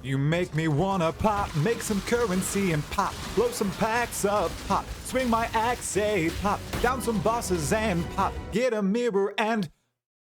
You make me wanna pop, make some currency and pop, blow some packs up, pop, swing my axe, say pop, down some bosses and pop, get a mirror and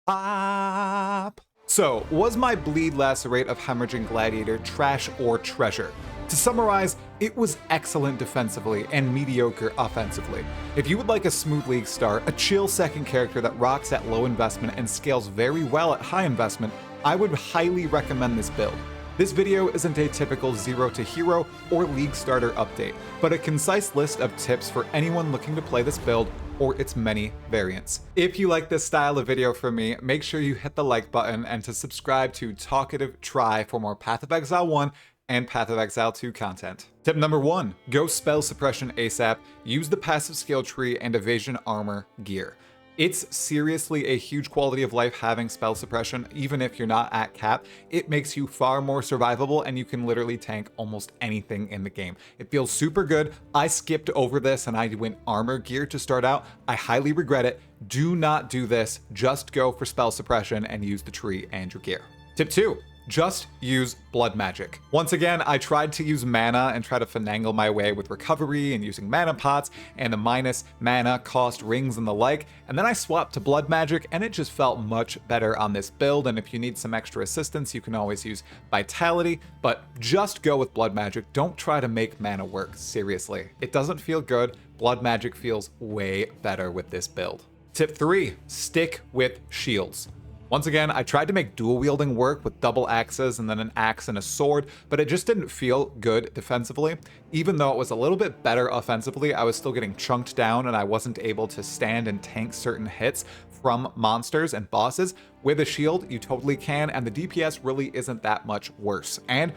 pop. So, was my Bleed Lacerate of Hemorrhaging Gladiator trash or treasure? To summarize, it was excellent defensively and mediocre offensively. If you would like a smooth league start, a chill second character that rocks at low investment and scales very well at high investment, I would highly recommend this build. This video isn't a typical Zero to Hero or League Starter update, but a concise list of tips for anyone looking to play this build or its many variants. If you like this style of video from me, make sure you hit the like button and to subscribe to Talkative Try for more Path of Exile 1 and Path of Exile 2 content. Tip number 1, go spell suppression ASAP, use the passive skill tree and evasion armor gear. It's seriously a huge quality of life having spell suppression, even if you're not at cap. It makes you far more survivable and you can literally tank almost anything in the game. It feels super good. I skipped over this and I went armor gear to start out. I highly regret it. Do not do this. Just go for spell suppression and use the tree and your gear. Tip 2. Just use blood magic. Once again, I tried to use mana and try to finagle my way with recovery and using mana pots and the minus mana cost rings and the like, and then I swapped to blood magic and it just felt much better on this build. And if you need some extra assistance, you can always use vitality, but just go with blood magic. Don't try to make mana work, seriously. It doesn't feel good. Blood magic feels way better with this build. Tip 3, stick with shields. Once again, I tried to make dual wielding work with double axes and then an axe and a sword, but it just didn't feel good defensively. Even though it was a little bit better offensively, I was still getting chunked down and I wasn't able to stand and tank certain hits from monsters and bosses. With a shield, you totally can, and the DPS really isn't that much worse. And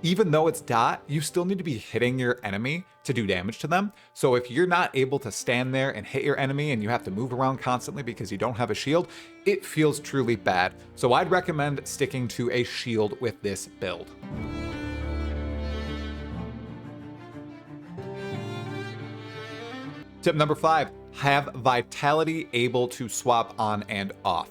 even though it's dot, you still need to be hitting your enemy to do damage to them. So if you're not able to stand there and hit your enemy and you have to move around constantly because you don't have a shield, it feels truly bad. So I'd recommend sticking to a shield with this build. Tip number 5, have vitality able to swap on and off.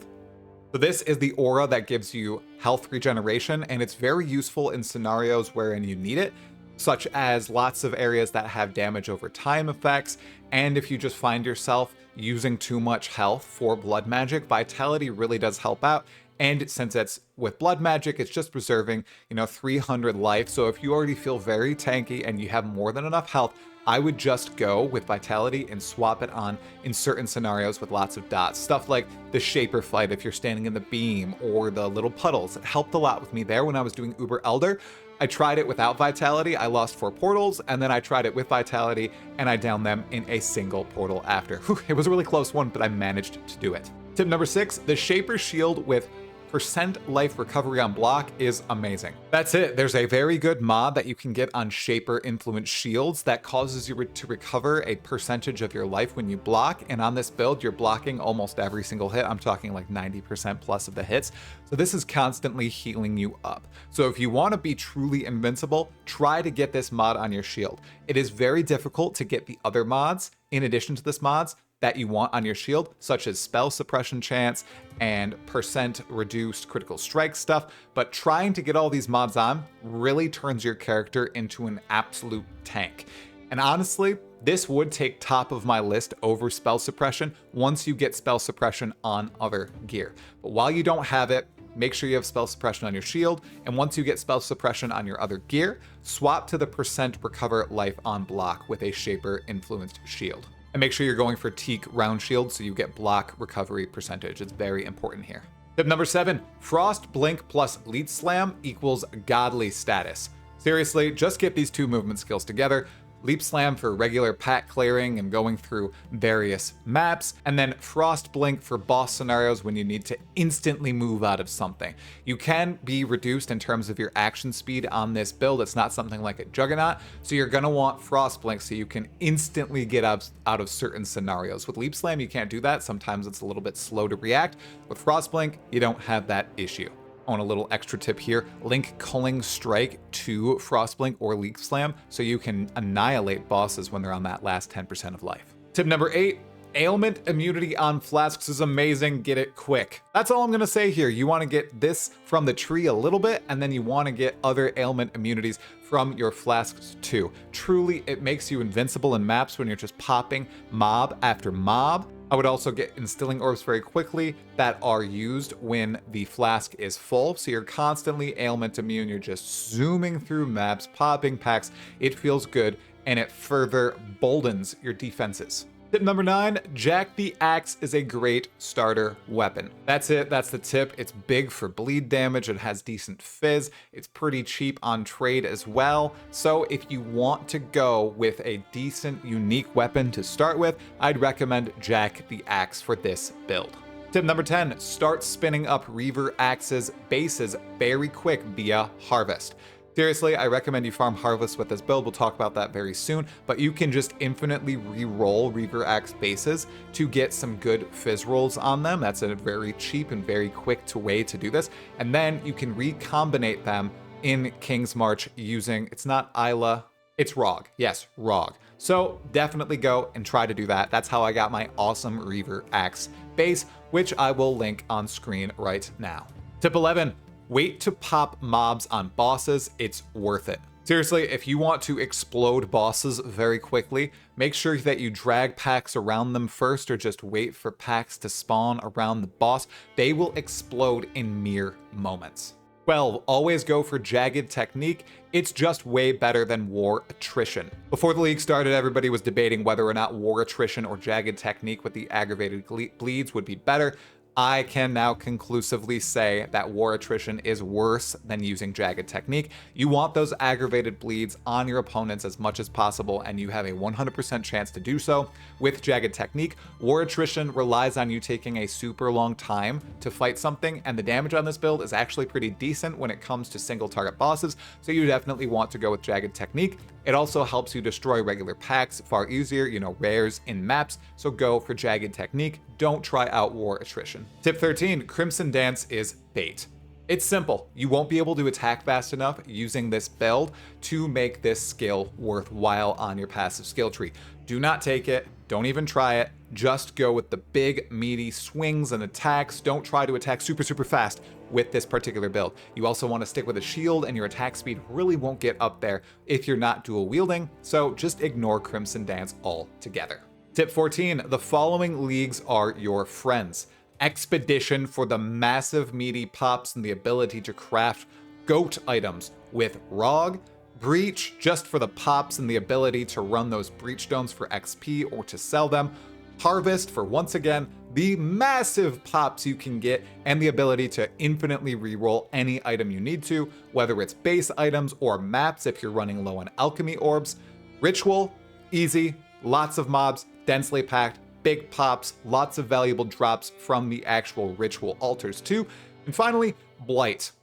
So this is the aura that gives you health regeneration, and it's very useful in scenarios wherein you need it, such as lots of areas that have damage over time effects, and if you just find yourself using too much health for blood magic, vitality really does help out. And since it's with blood magic, it's just preserving, 300 life. So if you already feel very tanky and you have more than enough health, I would just go with vitality and swap it on in certain scenarios with lots of dots. Stuff like the Shaper fight if you're standing in the beam, or the little puddles. It helped a lot with me there when I was doing Uber Elder. I tried it without vitality, I lost 4 portals, and then I tried it with vitality and I downed them in a single portal after. Whew, it was a really close one, but I managed to do it. Tip number 6, the Shaper shield with % life recovery on block is amazing. That's it. There's a very good mod that you can get on Shaper influence shields that causes you to recover a percentage of your life when you block. And on this build, you're blocking almost every single hit. I'm talking like 90% plus of the hits. So this is constantly healing you up. So if you want to be truly invincible, try to get this mod on your shield. It is very difficult to get the other mods in addition to this mods that you want on your shield, such as spell suppression chance and % reduced critical strike stuff, but trying to get all these mods on really turns your character into an absolute tank. And honestly, this would take top of my list over spell suppression once you get spell suppression on other gear. But while you don't have it, make sure you have spell suppression on your shield, and once you get spell suppression on your other gear, swap to the % recover life on block with a Shaper influenced shield. And make sure you're going for Teak round shield so you get block recovery percentage. It's very important here. Tip number 7, frostblink plus leech slam equals godly status. Seriously, just get these 2 movement skills together. Leap Slam for regular pack clearing and going through various maps, and then Frostblink for boss scenarios when you need to instantly move out of something. You can be reduced in terms of your action speed on this build. It's not something like a Juggernaut, so you're going to want Frostblink so you can instantly get out of certain scenarios. With Leap Slam, you can't do that. Sometimes it's a little bit slow to react. With Frostblink, you don't have that issue. On a little extra tip here, link Culling Strike to Frostblink or Leap Slam so you can annihilate bosses when they're on that last 10% of life. Tip number 8, Ailment immunity on flasks is amazing, get it quick. That's all I'm gonna say here. You wanna get this from the tree a little bit, and then you wanna get other ailment immunities from your flasks too. Truly, it makes you invincible in maps when you're just popping mob after mob. I would also get instilling orbs very quickly that are used when the flask is full. So you're constantly ailment immune. You're just zooming through maps, popping packs. It feels good, and it further boldens your defenses. Tip number 9, Jack the Axe is a great starter weapon. That's it, that's the tip. It's big for bleed damage, it has decent phys, it's pretty cheap on trade as well. So if you want to go with a decent, unique weapon to start with, I'd recommend Jack the Axe for this build. Tip number 10, start spinning up Reaver Axe's bases very quick via Harvest. Seriously, I recommend you farm Harvest with this build. We'll talk about that very soon, but you can just infinitely re-roll Reaver Axe bases to get some good phys rolls on them. That's a very cheap and very quick way to do this. And then you can recombinate them in King's March using, it's not Isla, it's Rog. Yes, Rog. So definitely go and try to do that. That's how I got my awesome Reaver Axe base, which I will link on screen right now. Tip 11. Wait to pop mobs on bosses, it's worth it. Seriously, if you want to explode bosses very quickly, make sure that you drag packs around them first or just wait for packs to spawn around the boss. They will explode in mere moments. 12. Always go for Jagged Technique. It's just way better than War Attrition. Before the league started, everybody was debating whether or not War Attrition or Jagged Technique with the aggravated bleeds would be better. I can now conclusively say that War Attrition is worse than using Jagged Technique. You want those aggravated bleeds on your opponents as much as possible, and you have a 100% chance to do so with Jagged Technique. War Attrition relies on you taking a super long time to fight something, and the damage on this build is actually pretty decent when it comes to single target bosses, so you definitely want to go with Jagged Technique. It also helps you destroy regular packs far easier, rares in maps, so go for Jagged Technique. Don't try out War Attrition. Tip 13, Crimson Dance is bait. It's simple. You won't be able to attack fast enough using this build to make this skill worthwhile on your passive skill tree. Do not take it. Don't even try it. Just go with the big, meaty swings and attacks. Don't try to attack super fast with this particular build. You also want to stick with a shield, and your attack speed really won't get up there if you're not dual wielding, so just ignore Crimson Dance altogether. Tip 14, the following leagues are your friends. Expedition for the massive meaty pops and the ability to craft goat items with Rog. Breach, just for the pops and the ability to run those breach stones for XP or to sell them. Harvest for, once again, the massive pops you can get and the ability to infinitely reroll any item you need to, whether it's base items or maps if you're running low on alchemy orbs. Ritual, easy, lots of mobs, densely packed, big pops, lots of valuable drops from the actual ritual altars too. And finally, Blight.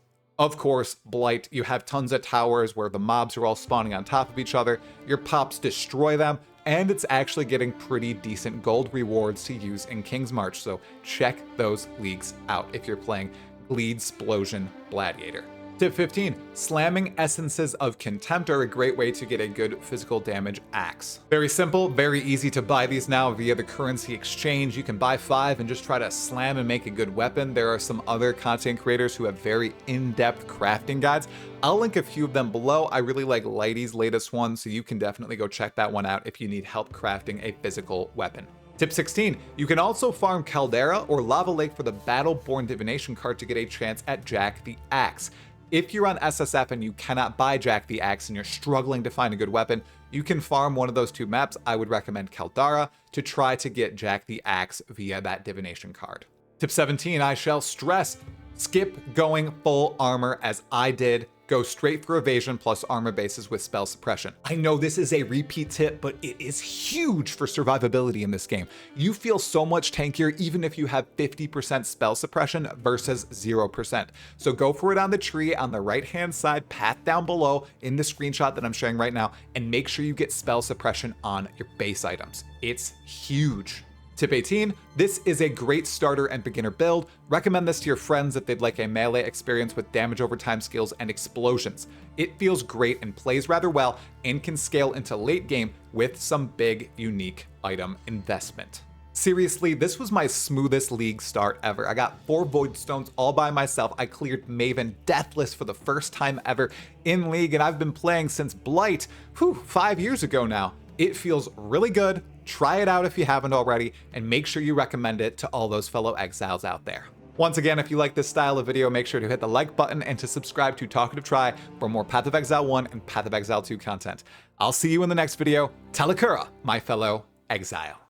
Of course, Blight, you have tons of towers where the mobs are all spawning on top of each other, your pops destroy them, and it's actually getting pretty decent gold rewards to use in King's March, so check those leagues out if you're playing Bleedsplosion Gladiator. Tip 15, slamming essences of contempt are a great way to get a good physical damage axe. Very simple, very easy to buy these now via the currency exchange. You can buy 5 and just try to slam and make a good weapon. There are some other content creators who have very in-depth crafting guides. I'll link a few of them below. I really like Lighty's latest one, so you can definitely go check that one out if you need help crafting a physical weapon. Tip 16, you can also farm Caldera or Lava Lake for the Battleborn Divination card to get a chance at Jack the Axe. If you're on SSF and you cannot buy Jack the Axe and you're struggling to find a good weapon, you can farm one of those 2 maps. I would recommend Caldera to try to get Jack the Axe via that divination card. Tip 17, I shall stress, skip going full armor as I did. Go straight for evasion plus armor bases with spell suppression. I know this is a repeat tip, but it is huge for survivability in this game. You feel so much tankier even if you have 50% spell suppression versus 0%. So go for it on the tree on the right-hand side, path down below in the screenshot that I'm sharing right now, and make sure you get spell suppression on your base items. It's huge. Tip 18, this is a great starter and beginner build. Recommend this to your friends if they'd like a melee experience with damage over time skills and explosions. It feels great and plays rather well and can scale into late game with some big, unique item investment. Seriously, this was my smoothest league start ever. I got 4 voidstones all by myself. I cleared Maven deathless for the first time ever in league, and I've been playing since Blight, 5 years ago now. It feels really good. Try it out if you haven't already, and make sure you recommend it to all those fellow exiles out there. Once again, if you like this style of video, make sure to hit the like button and to subscribe to Talkative Try for more Path of Exile 1 and Path of Exile 2 content. I'll see you in the next video. Talakura, my fellow exile.